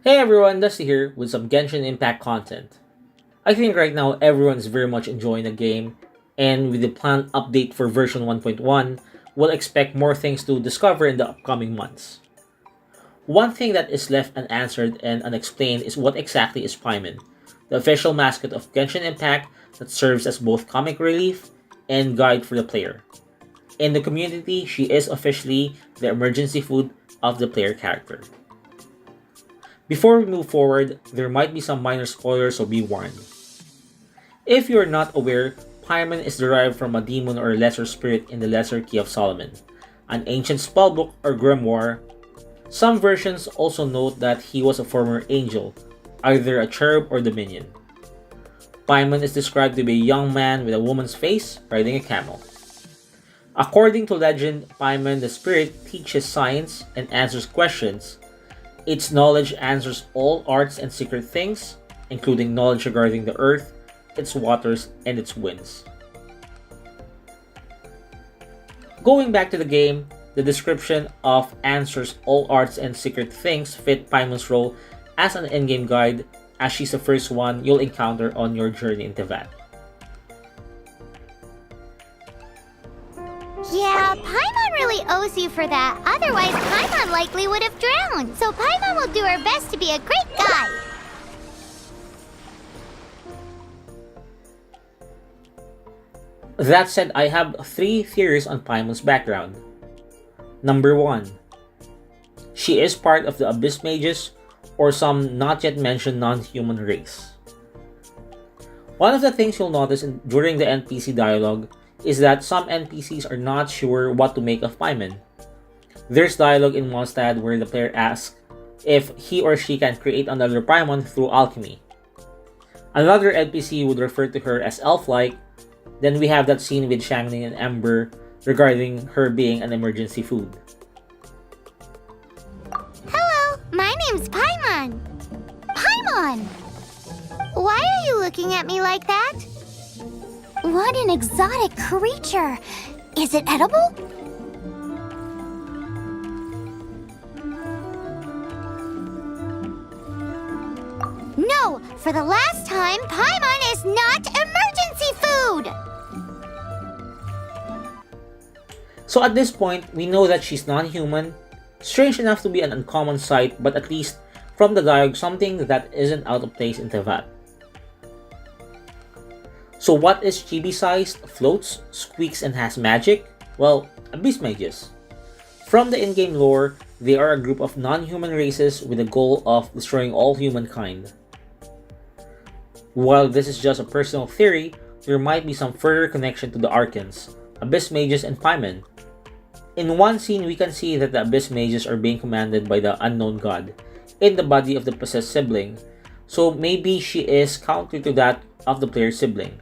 Hey everyone, Dusty here with some Genshin Impact content. I think right now everyone is very much enjoying the game, and with the planned update for version 1.1, we'll expect more things to discover in the upcoming months. One thing that is left unanswered and unexplained is what exactly is Paimon, the official mascot of Genshin Impact that serves as both comic relief and guide for the player. In the community, she is officially the emergency food of the player character. Before we move forward, there might be some minor spoilers, so be warned. If you are not aware, Paimon is derived from a demon or lesser spirit in the Lesser Key of Solomon, an ancient spellbook or grimoire. Some versions also note that he was a former angel, either a cherub or dominion. Paimon is described to be a young man with a woman's face riding a camel. According to legend, Paimon the spirit teaches science and answers questions. Its knowledge answers all arts and secret things, including knowledge regarding the earth, its waters, and its winds. Going back to the game, the description of answers all arts and secret things fit Paimon's role as an in-game guide, as she's the first one you'll encounter on your journey into Vat. Yeah, Paimon really owes you for that. Otherwise, Paimon likely would have drowned. So Paimon will do her best to be a great guide. That said, I have three theories on Paimon's background. Number 1. She is part of the Abyss Mages or some not yet mentioned non-human race. One of the things you'll notice during the NPC dialogue is that some NPCs are not sure what to make of Paimon. There's dialogue in Mondstadt where the player asks if he or she can create another Paimon through alchemy. Another NPC would refer to her as elf-like. Then we have that scene with Shangling and Ember regarding her being an emergency food. Hello, my name's Paimon. Paimon! Why are you looking at me like that? What an exotic creature! Is it edible? No! For the last time, Paimon is not emergency food! So at this point, we know that she's non-human. Strange enough to be an uncommon sight, but at least from the dialogue, something that isn't out of place in Tevat. So what is chibi-sized, floats, squeaks, and has magic? Well, Abyss Mages. From the in-game lore, they are a group of non-human races with the goal of destroying all humankind. While this is just a personal theory, there might be some further connection to the Archons, Abyss Mages, and Paimon. In one scene, we can see that the Abyss Mages are being commanded by the unknown god, in the body of the possessed sibling, so maybe she is counter to that of the player's sibling.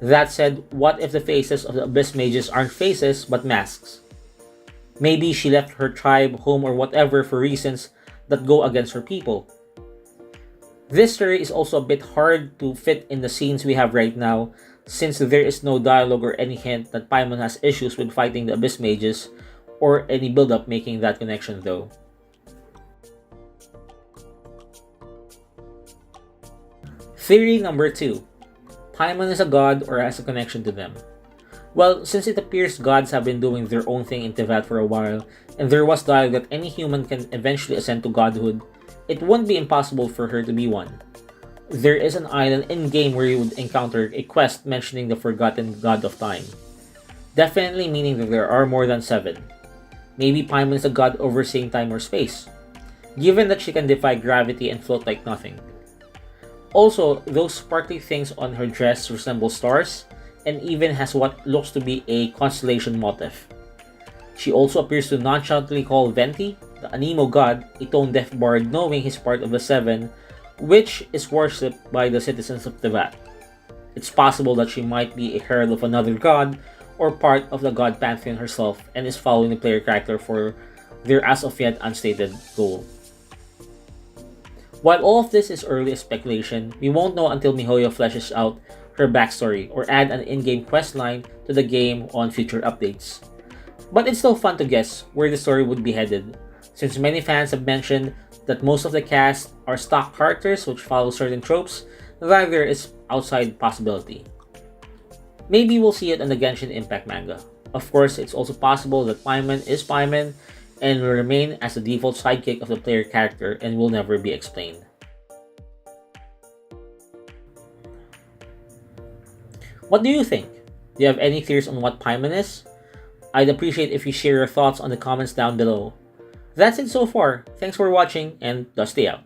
That said, what if the faces of the Abyss Mages aren't faces but masks? Maybe she left her tribe, home, or whatever for reasons that go against her people. This story is also a bit hard to fit in the scenes we have right now, since there is no dialogue or any hint that Paimon has issues with fighting the Abyss Mages, or any build-up making that connection though. Theory number 2. Paimon is a god or has a connection to them. Well, since it appears gods have been doing their own thing in Tevat for a while, and there was dialogue that any human can eventually ascend to godhood, it wouldn't be impossible for her to be one. There is an island in-game where you would encounter a quest mentioning the forgotten god of time. Definitely meaning that there are more than 7. Maybe Paimon is a god overseeing time or space, given that she can defy gravity and float like nothing. Also, those sparkly things on her dress resemble stars, and even has what looks to be a constellation motif. She also appears to nonchalantly call Venti, the Anemo god, a tone-deaf bard, knowing he's part of the 7, which is worshipped by the citizens of Tevat. It's possible that she might be a herald of another god, or part of the god pantheon herself, and is following the player character for their as of yet unstated goal. While all of this is early speculation, we won't know until Mihoyo fleshes out her backstory or add an in-game questline to the game on future updates. But it's still fun to guess where the story would be headed, Since many fans have mentioned that most of the cast are stock characters which follow certain tropes, neither is outside possibility. Maybe we'll see it in the Genshin Impact manga. Of course, it's also possible that Paimon is Paimon and will remain as the default sidekick of the player character and will never be explained. What do you think? Do you have any theories on what Paimon is? I'd appreciate if you share your thoughts on the comments down below. That's it so far. Thanks for watching and Dusty out.